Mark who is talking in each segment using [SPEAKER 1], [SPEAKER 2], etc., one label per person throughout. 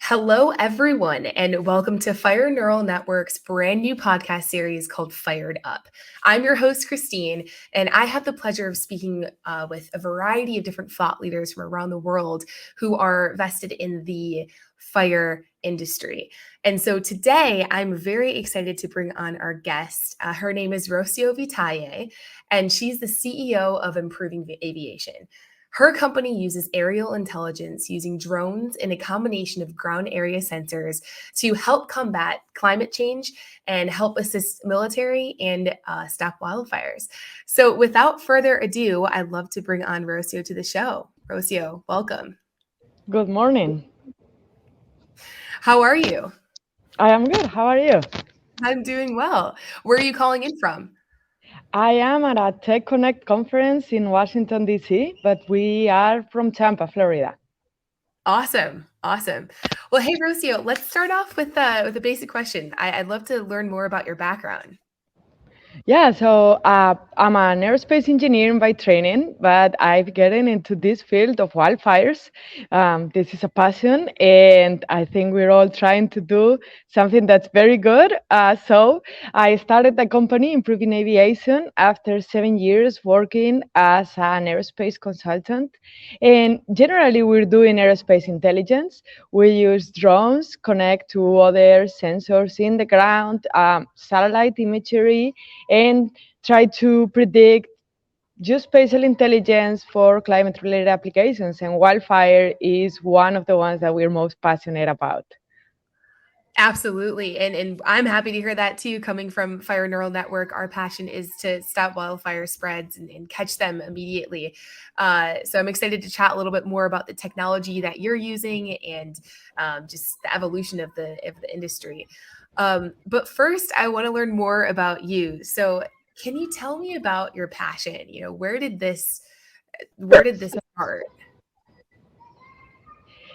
[SPEAKER 1] Hello, everyone, and welcome to Fire Neural Network's brand new podcast series called Fired Up. I'm your host, Christine, and I have the pleasure of speaking with a variety of different thought leaders from around the world who are vested in the fire industry. And so today, I'm very excited to bring on our guest. Her name is Rocio Vitalle, and she's the CEO of Improving Aviation. Her company uses aerial intelligence using drones and a combination of ground area sensors to help combat climate change and help assist military and stop wildfires. So, without further ado, I'd love to bring on Rocio to the show. Rocio, welcome.
[SPEAKER 2] Good morning.
[SPEAKER 1] How are you?
[SPEAKER 2] I am good. How are you?
[SPEAKER 1] I'm doing well. Where are you calling in from?
[SPEAKER 2] I am at a Tech Connect conference in Washington, D.C., but we are from Tampa, Florida.
[SPEAKER 1] Awesome. Awesome. Well, hey, Rocio, let's start off with a basic question. I'd love to learn more about your background.
[SPEAKER 2] Yeah, so I'm an aerospace engineer by training, but I've gotten into this field of wildfires. This is a passion, and I think we're all trying to do something that's very good. So I started the company Improving Aviation after 7 years working as an aerospace consultant. And generally, we're doing aerospace intelligence. We use drones, connect to other sensors in the ground, satellite imagery, and try to predict geospatial intelligence for climate related applications. And wildfire is one of the ones that we're most passionate about.
[SPEAKER 1] Absolutely. And I'm happy to hear that too. Coming from Fire Neural Network, our passion is to stop wildfire spreads and catch them immediately. So I'm excited to chat a little bit more about the technology that you're using and just the evolution of the industry. But first, I want to learn more about you. So can you tell me about your passion? Where did this start?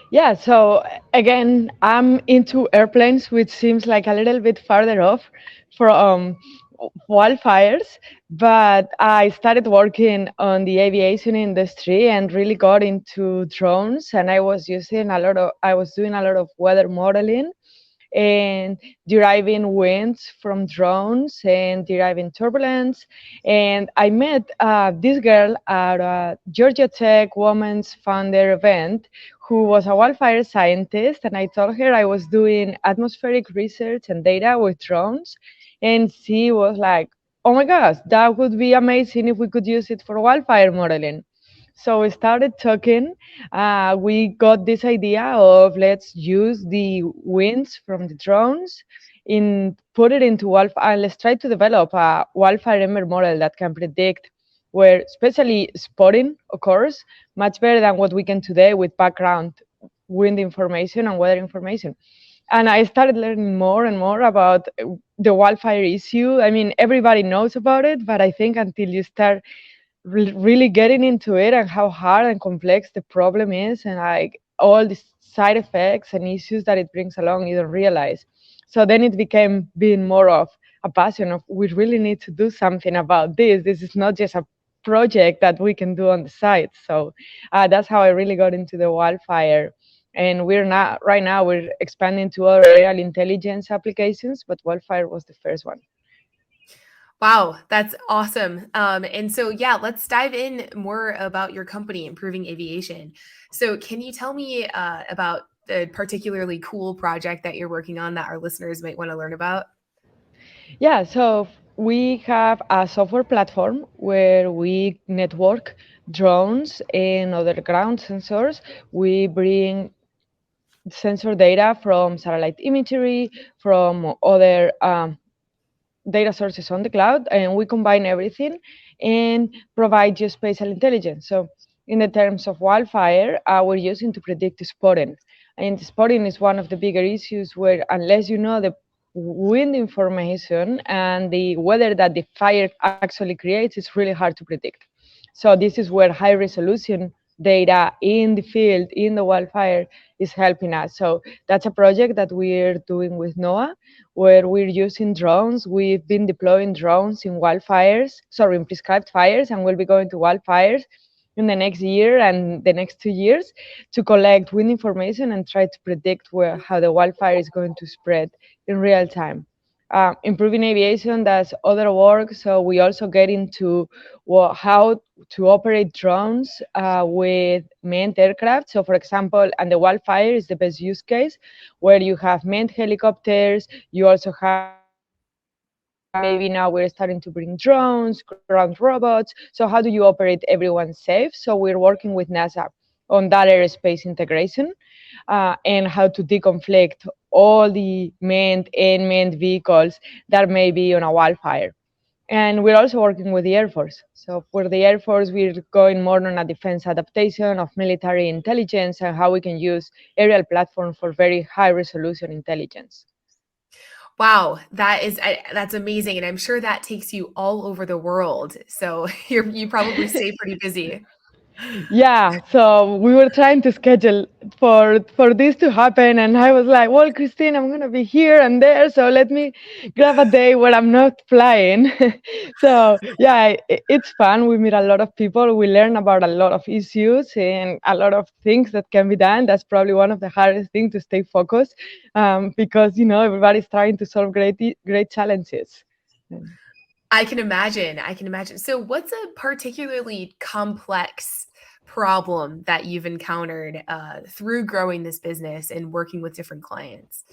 [SPEAKER 2] Yeah, so again, I'm into airplanes, which seems like a little bit farther off from wildfires, but I started working on the aviation industry and really got into drones. And I was doing a lot of weather modeling and deriving winds from drones and deriving turbulence. And I met this girl at a Georgia Tech Women's Founder event who was a wildfire scientist. And I told her I was doing atmospheric research and data with drones. And she was like, oh my gosh, that would be amazing if we could use it for wildfire modeling. So we started talking. We got this idea of let's use the winds from the drones in put it into wildfire. Let's try to develop a wildfire ember model that can predict where, especially spotting occurs, much better than what we can today with background wind information and weather information. And I started learning more and more about the wildfire issue. I mean, everybody knows about it, but I think until you start really getting into it and how hard and complex the problem is and like all the side effects and issues that it brings along you don't realize. So then it became being more of a passion of we really need to do something about this is not just a project that we can do on the side. So that's how I really got into the wildfire. And we're not right now we're expanding to other aerial intelligence applications, but wildfire was the first one.
[SPEAKER 1] Wow, that's awesome. And so, yeah, let's dive in more about your company, Improving Aviation. So, can you tell me about the particularly cool project that you're working on that our listeners might want to learn about?
[SPEAKER 2] Yeah, so we have a software platform where we network drones and other ground sensors. We bring sensor data from satellite imagery, from other data sources on the cloud, and we combine everything and provide geospatial intelligence. So, in the terms of wildfire, we're using to predict spotting. And spotting is one of the bigger issues where, unless you know the wind information and the weather that the fire actually creates, it's really hard to predict. So, this is where high resolution data in the field, in the wildfire, is helping us. So, that's a project that we're doing with NOAA where we're using drones. We've been deploying drones in wildfires, sorry, in prescribed fires, and we'll be going to wildfires in the next year and the next 2 years to collect wind information and try to predict how the wildfire is going to spread in real time. Improving aviation does other work, so we also get into how to operate drones with manned aircraft. So, for example, and the wildfire is the best use case, where you have manned helicopters. You also have maybe now we're starting to bring drones, ground robots. So, how do you operate everyone safe? So, we're working with NASA on that aerospace integration and how to deconflict all the manned and manned vehicles that may be on a wildfire. And we're also working with the Air Force. So for the Air Force, we're going more on a defense adaptation of military intelligence and how we can use aerial platforms for very high resolution intelligence.
[SPEAKER 1] Wow, that's amazing, and I'm sure that takes you all over the world. So you probably stay pretty busy.
[SPEAKER 2] Yeah, so we were trying to schedule for this to happen, and I was like, "Well, Christine, I'm gonna be here and there, so let me grab a day where I'm not flying." So yeah, it's fun. We meet a lot of people. We learn about a lot of issues and a lot of things that can be done. That's probably one of the hardest things to stay focused, because everybody's trying to solve great challenges.
[SPEAKER 1] I can imagine. I can imagine. So, what's a particularly complex problem that you've encountered through growing this business and working with different clients?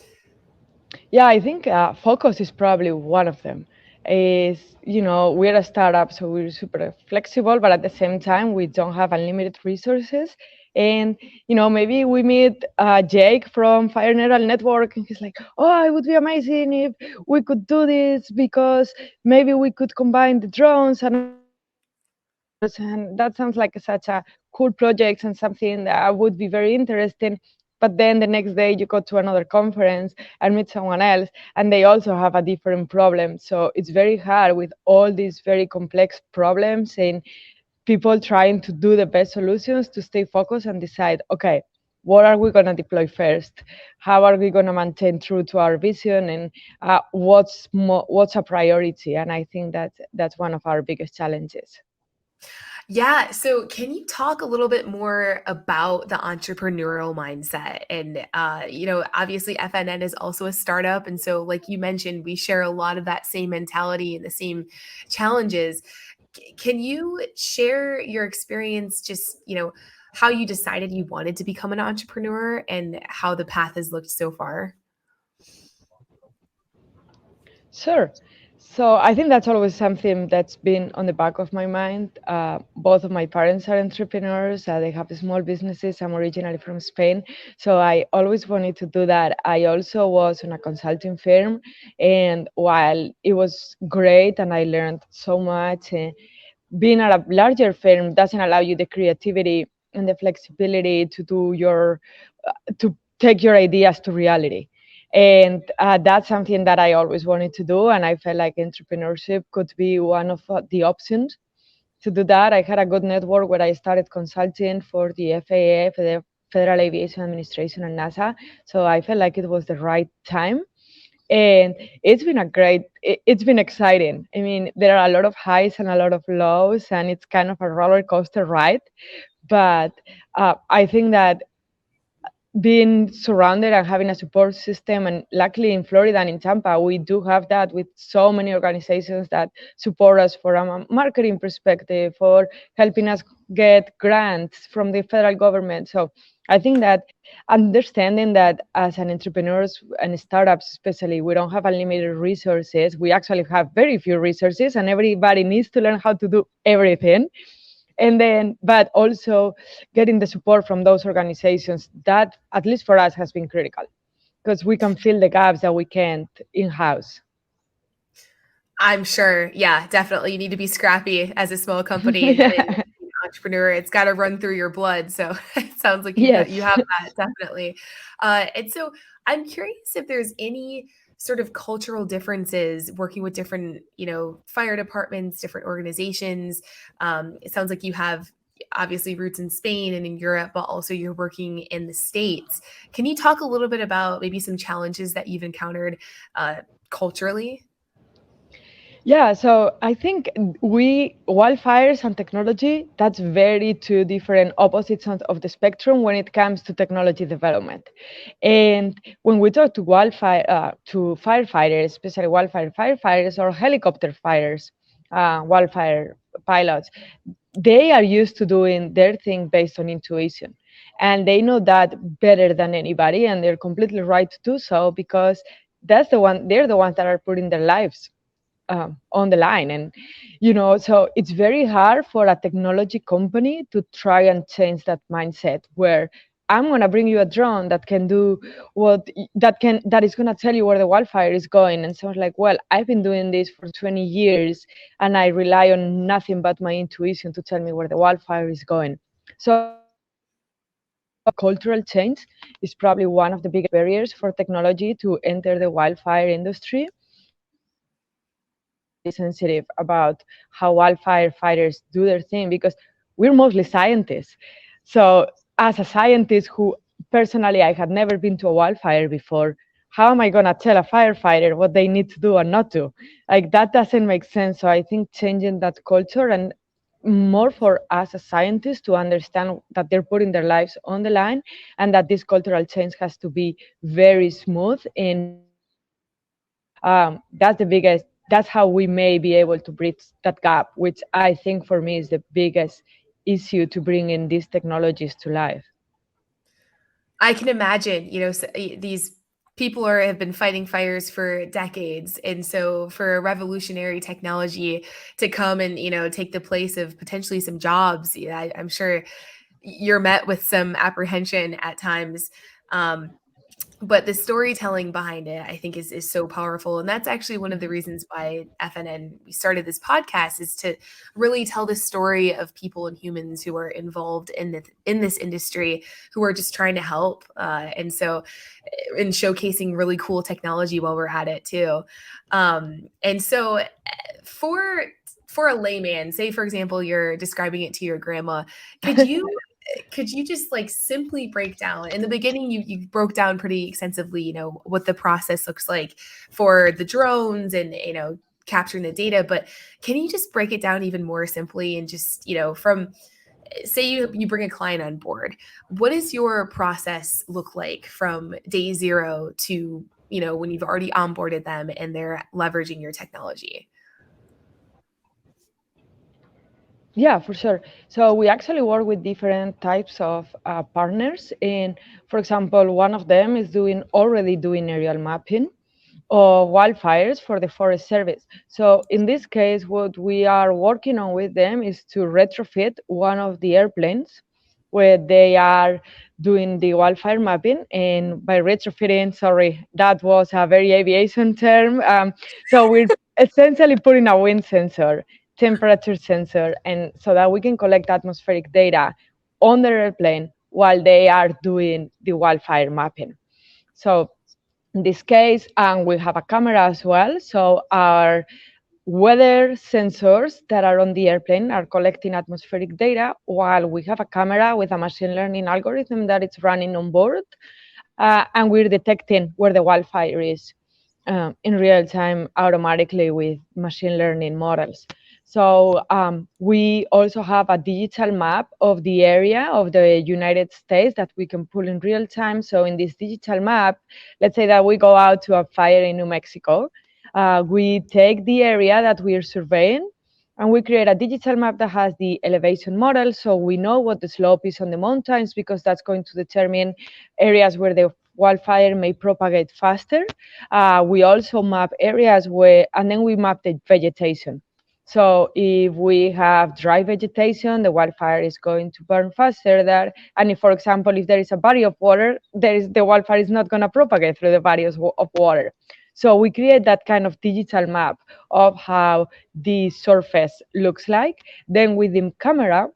[SPEAKER 2] Yeah, I think focus is probably one of them. Is we're a startup, so we're super flexible, but at the same time we don't have unlimited resources. And maybe we meet Jake from Fire Neural Network, and he's like, "Oh, it would be amazing if we could do this because maybe we could combine the drones and all these sensors." And that sounds like such a cool project and something that would be very interesting. But then the next day you go to another conference and meet someone else, and they also have a different problem. So it's very hard with all these very complex problems and people trying to do the best solutions to stay focused and decide, okay, what are we going to deploy first? How are we going to maintain true to our vision? And what's a priority? And I think that's one of our biggest challenges.
[SPEAKER 1] Yeah. So, can you talk a little bit more about the entrepreneurial mindset? And, obviously, FNN is also a startup. And so, like you mentioned, we share a lot of that same mentality and the same challenges. Can you share your experience, just, how you decided you wanted to become an entrepreneur and how the path has looked so far?
[SPEAKER 2] Sure. So I think that's always something that's been on the back of my mind. Both of my parents are entrepreneurs. They have small businesses. I'm originally from Spain, so I always wanted to do that. I also was on a consulting firm, and while it was great and I learned so much, being at a larger firm doesn't allow you the creativity and the flexibility to do to take your ideas to reality. And that's something that I always wanted to do, and I felt like entrepreneurship could be one of the options to do that. I had a good network where I started consulting for the FAA, for the Federal Aviation Administration, and NASA. So I felt like it was the right time, and it's been exciting. I mean, there are a lot of highs and a lot of lows, and it's kind of a roller coaster ride. But I think that being surrounded and having a support system, and luckily in Florida and in Tampa we do have that, with so many organizations that support us for a marketing perspective, for helping us get grants from the federal government. So I think that understanding that as an entrepreneurs and startups especially, we don't have unlimited resources. We actually have very few resources, and everybody needs to learn how to do everything. And then but also getting the support from those organizations, that at least for us has been critical, because we can fill the gaps that we can't in-house.
[SPEAKER 1] I'm sure. Yeah, definitely. You need to be scrappy as a small company and
[SPEAKER 2] Yeah.
[SPEAKER 1] being an entrepreneur. It's got to run through your blood. So it sounds like you
[SPEAKER 2] Yes.
[SPEAKER 1] have that definitely. And so I'm curious if there's any sort of cultural differences working with different, fire departments, different organizations. It sounds like you have obviously roots in Spain and in Europe, but also you're working in the States. Can you talk a little bit about maybe some challenges that you've encountered culturally?
[SPEAKER 2] Yeah, so I think we wildfires and technology, that's very two different opposites of the spectrum when it comes to technology development. And when we talk to wildfire to firefighters, especially wildfire firefighters or helicopter fires, wildfire pilots, they are used to doing their thing based on intuition. And they know that better than anybody, and they're completely right to do so because they're the ones that are putting their lives on the line. And so it's very hard for a technology company to try and change that mindset where I'm going to bring you a drone that can do that is going to tell you where the wildfire is going. And someone's like, well, I've been doing this for 20 years and I rely on nothing but my intuition to tell me where the wildfire is going. So I think cultural change is probably one of the biggest barriers for technology to enter the wildfire industry. People are very sensitive about how wildfire fighters do their thing because we're mostly scientists. So, as a scientist who personally I had never been to a wildfire before, how am I going to tell a firefighter what they need to do and not do? Like, that doesn't make sense. So, I think changing that culture and more for us as scientists to understand that they're putting their lives on the line and that this cultural change has to be very smooth and very gradual. That's how we may be able to bridge that gap, which I think for me is the biggest issue to bring in these technologies to life.
[SPEAKER 1] I can imagine, these people have been fighting fires for decades, and so for a revolutionary technology to come and take the place of potentially some jobs, yeah, I'm sure you're met with some apprehension at times. Um, but the storytelling behind it, I think, is so powerful, and that's actually one of the reasons why FNN we started this podcast, is to really tell the story of people and humans who are involved in this industry, who are just trying to help, and so in showcasing really cool technology while we're at it too. And so for a layman, say for example you're describing it to your grandma, could you just like simply break down in the beginning, you broke down pretty extensively, what the process looks like for the drones and capturing the data, but can you just break it down even more simply and just from, say you bring a client on board, what does your process look like from day zero to when you've already onboarded them and they're leveraging your technology?
[SPEAKER 2] Yeah, for sure. So we actually work with different types of partners. And for example, one of them is already doing aerial mapping of wildfires for the Forest Service. So in this case, what we are working on with them is to retrofit one of the airplanes where they are doing the wildfire mapping. And by retrofitting, sorry, that was a very aviation term. So we're essentially putting a wind sensor, temperature sensor, and so that we can collect atmospheric data on the airplane while they are doing the wildfire mapping. So in this case, and we have a camera as well. So our weather sensors that are on the airplane are collecting atmospheric data while we have a camera with a machine learning algorithm that is running on board, and we're detecting where the wildfire is in real time automatically with machine learning models. So we also have a digital map of the area of the United States that we can pull in real time. So in this digital map, let's say that we go out to a fire in New Mexico. We take the area that we are surveying and we create a digital map that has the elevation model. So we know what the slope is on the mountains because that's going to determine areas where the wildfire may propagate faster. We also map areas and then we map the vegetation. So if we have dry vegetation, the wildfire is going to burn faster there. And if, for example, if there is a body of water, the wildfire is not going to propagate through the bodies of water. So we create that kind of digital map of how the surface looks like. Then with the camera,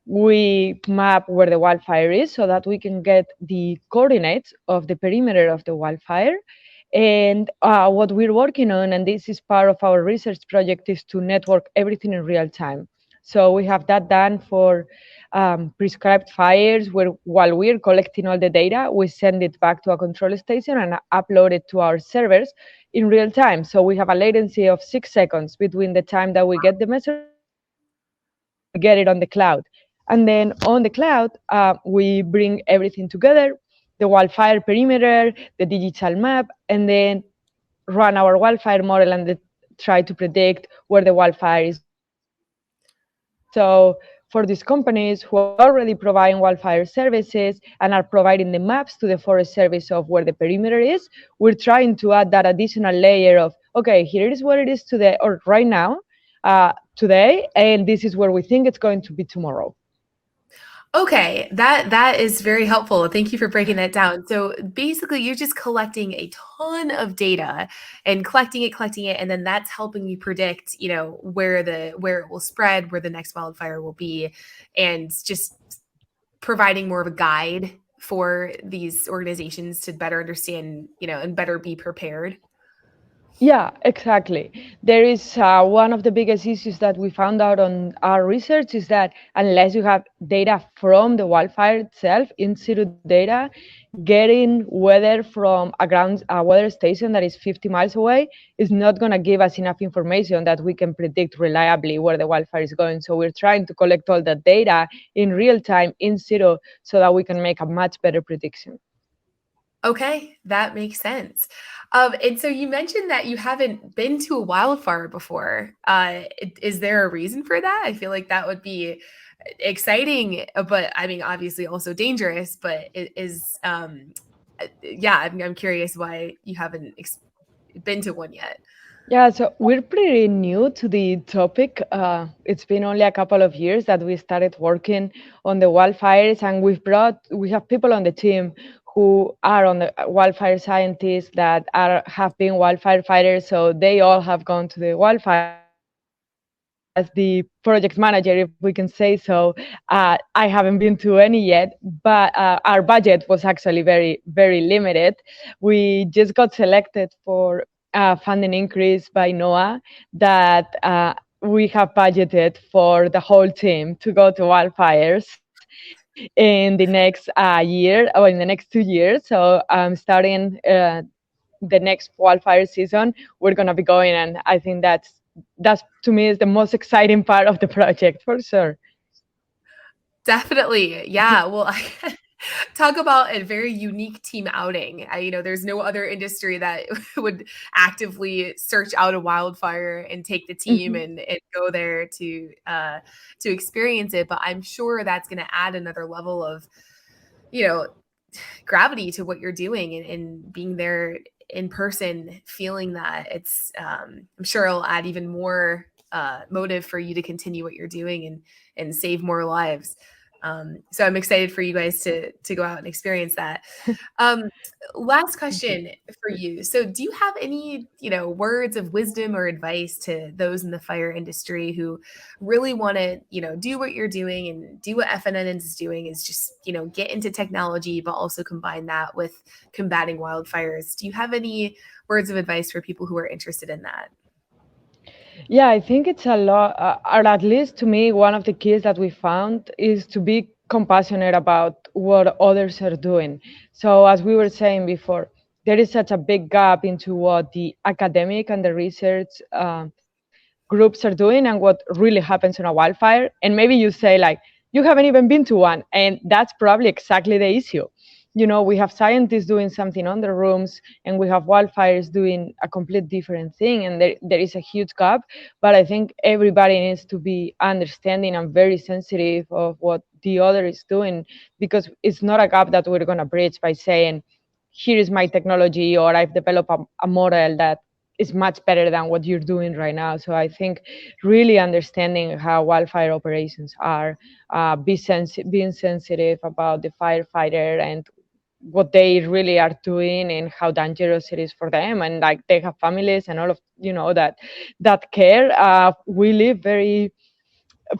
[SPEAKER 2] we map where the wildfire is so that we can get the coordinates of the perimeter of the wildfire. And what we're working on, and this is part of our research project, is to network everything in real time. So we have that done for prescribed fires, where while we're collecting all the data, we send it back to a control station and upload it to our servers in real time. So we have a latency of 6 seconds between the time that we get the measurement and the time that we get it on the cloud. And then on the cloud, we bring everything together, the wildfire perimeter, the digital map, and then run our wildfire model and try to predict where the wildfire is going. So for these companies who are already providing wildfire services and are providing the maps to the Forest Service of where the perimeter is, we're trying to add that additional layer of, okay, here is what it is today or right now, today, and this is where we think it's going to be tomorrow.
[SPEAKER 1] Okay, that is very helpful. Thank you for breaking that down. So basically, you're just collecting a ton of data and collecting it, and then that's helping you predict, where it will spread, where the next wildfire will be, and just providing more of a guide for these organizations to better understand, and better be prepared.
[SPEAKER 2] Yeah, exactly. There is one of the biggest issues that we found out on our research is that unless you have data from the wildfire itself, in situ data, getting weather from a weather station that is 50 miles away is not going to give us enough information that we can predict reliably where the wildfire is going. So we're trying to collect all that data in real time, in situ, so that we can make a much better prediction.
[SPEAKER 1] Okay, that makes sense. And so you mentioned that you haven't been to a wildfire before. Is there a reason for that? I feel like that would be exciting, but I mean, obviously also dangerous. But it is, yeah, I'm curious why you haven't been to one yet.
[SPEAKER 2] Yeah, so we're pretty new to the topic. It's been only a couple of years that we started working on the wildfires, and we have people on the team who are on the wildfire scientists that have been wildfire fighters. So they all have gone to the wildfires. Me, as the project manager, if we can say so, I haven't been to any yet, but our budget was actually very, very limited. We just got selected for funding increase by NOAA that we have budgeted for the whole team to go to wildfires in the next year or in the next 2 years. So starting the next wildfire season, we're going to be going, and I think that's to me is the most exciting part of the project for sure.
[SPEAKER 1] Definitely. Yeah. Well, talk about a very unique team outing. There's no other industry that would actively search out a wildfire and take the team
[SPEAKER 2] Mhm.
[SPEAKER 1] and go there to experience it. But I'm sure that's going to add another level of, you know, gravity to what you're doing and being there in person, feeling that I'm sure it'll add even more motive for you to continue what you're doing and save more lives. So I'm excited for you guys to go out and experience that. Um, Last
[SPEAKER 2] Thank you.
[SPEAKER 1] question for you. So do you have any, words of wisdom or advice to those in the fire industry who really want to, do what you're doing and do what FNN is doing, is just, get into technology, but also combine that with combating wildfires? Do you have any words of advice for people who are interested in that?
[SPEAKER 2] Yeah, I think it's a lot, or at least to me, one of the keys that we found is to be compassionate about what others are doing. So, as we were saying before, there is such a big gap into what the academic and the research groups are doing and what really happens in a wildfire. And maybe you say, like, you haven't even been to one. And that's probably exactly the issue. We have scientists doing something on the rooms, and we have wildfires doing a complete different thing. And there is a huge gap. But I think everybody needs to be understanding and very sensitive of what the other is doing, because it's not a gap that we're going to bridge by saying, here is my technology, or I've developed a model that is much better than what you're doing right now. So I think really understanding how wildfire operations are, being sensitive about the firefighter and what they really are doing and how dangerous it is for them, and like they have families and all of that care. We live very,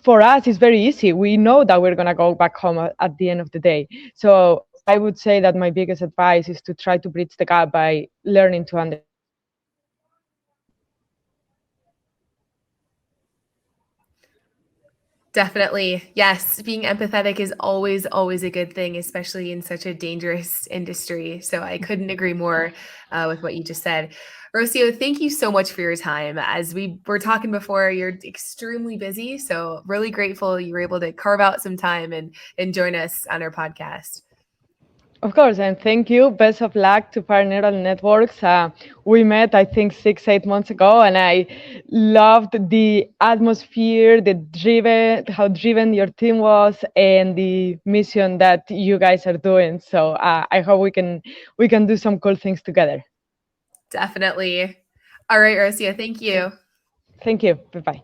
[SPEAKER 2] for us it's very easy. We know that we're going to go back home at the end of the day. So I would say that my biggest advice is to try to bridge the gap by learning to understand what others are doing.
[SPEAKER 1] Definitely. Yes. Being empathetic is always, always a good thing, especially in such a dangerous industry. So I couldn't agree more with what you just said. Rocio, thank you so much for your time. As we were talking before, you're extremely busy. So really grateful you were able to carve out some time and join us on our podcast.
[SPEAKER 2] Of course, and thank you. Best of luck to Fire Neural Networks. We met, I think, 8 months ago, and I loved the atmosphere, how driven your team was, and the mission that you guys are doing. So I hope we can do some cool things together.
[SPEAKER 1] Definitely. All right, Rocio, thank you.
[SPEAKER 2] Thank you. Bye bye.